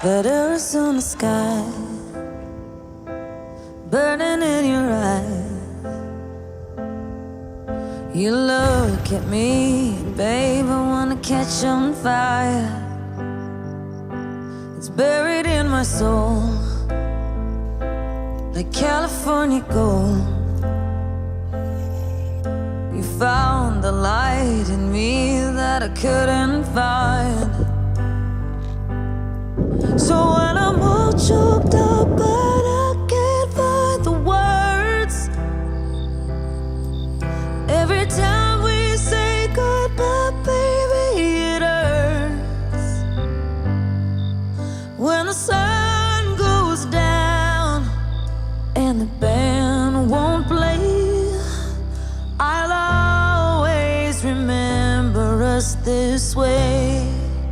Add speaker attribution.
Speaker 1: That Arizona sky burning in your eyes. You look at me, babe, I wanna catch on fire. It's buried in my soul like California gold. You found the light in me that I couldn't find.